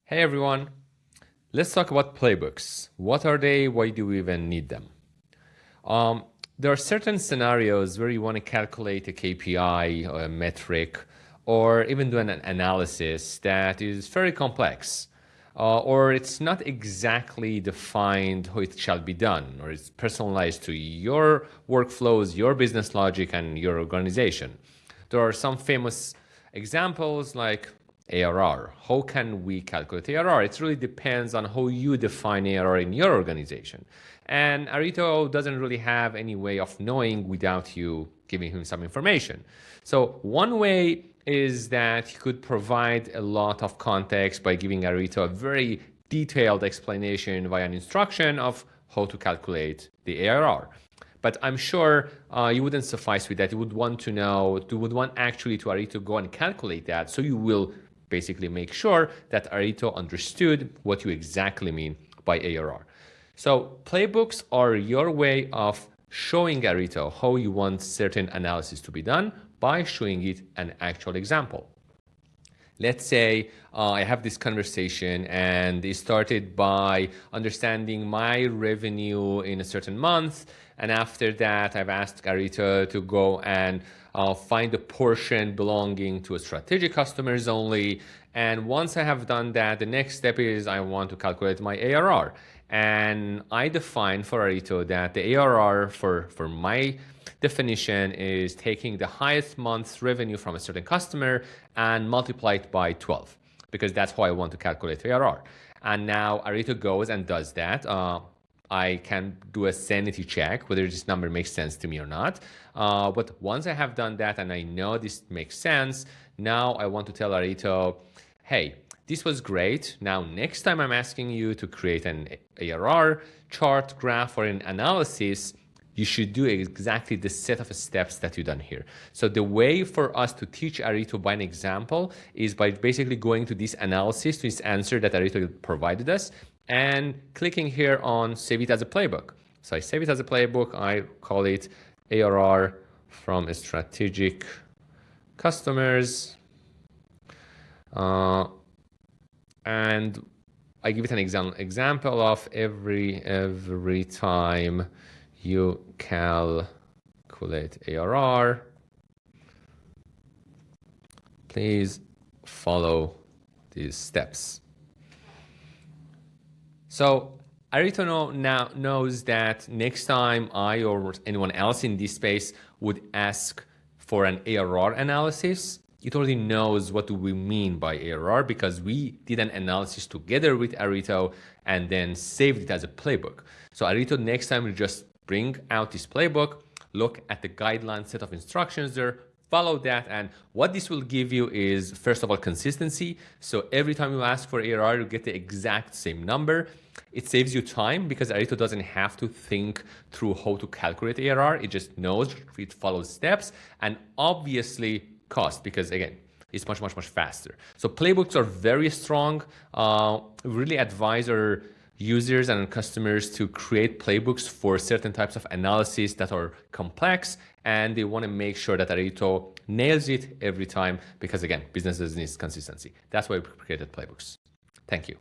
Hey everyone, let's talk about playbooks. What are they? Why do we even need them? There are certain scenarios where you want to calculate a KPI or a metric or even do an analysis that is very complex. Or it's not exactly defined how it shall be done, or it's personalized to your workflows, your business logic, and your organization. There are some famous examples like ARR. How can we calculate ARR? It really depends on how you define ARR in your organization. And Arito doesn't really have any way of knowing without you giving him some information. So one way is that you could provide a lot of context by giving Arito a very detailed explanation via an instruction of how to calculate the ARR. But I'm sure you wouldn't suffice with that. You would want to know, you would want actually to Arito go and calculate that. So you will basically make sure that Arito understood what you exactly mean by ARR. So playbooks are your way of showing Arito how you want certain analysis to be done by showing it an actual example. Let's say I have this conversation and it started by understanding my revenue in a certain month. And after that, I've asked Arito to go and find a portion belonging to a strategic customers only. And once I have done that, the next step is I want to calculate my ARR. And I define for Arito that the ARR for my definition is taking the highest month's revenue from a certain customer and multiply it by 12, because that's how I want to calculate ARR. And now Arito goes and does that. I can do a sanity check whether this number makes sense to me or not. But once I have done that and I know this makes sense, now I want to tell Arito, hey, this was great. Now, next time I'm asking you to create an ARR chart, graph, or an analysis, you should do exactly the set of steps that you've done here. So the way for us to teach Arito by an example is by basically going to this analysis, to this answer that Arito provided us, and clicking here on Save It as a Playbook. So I save it as a playbook. I call it ARR from strategic customers. And I give it an example of every time you calculate ARR, please follow these steps. So Arito now knows that next time I or anyone else in this space would ask for an ARR analysis, it already knows what do we mean by ARR because we did an analysis together with Arito and then saved it as a playbook. So Arito next time will just bring out this playbook, look at the guideline set of instructions there, follow that, and what this will give you is, first of all, consistency. So every time you ask for ARR, you get the exact same number. It saves you time because Arito doesn't have to think through how to calculate ARR. It just knows, it follows steps, and obviously cost, because again, it's much faster. So playbooks are very strong. Really advise our users and customers to create playbooks for certain types of analysis that are complex, and they want to make sure that Arito nails it every time because again, businesses need consistency. That's why we created playbooks. Thank you.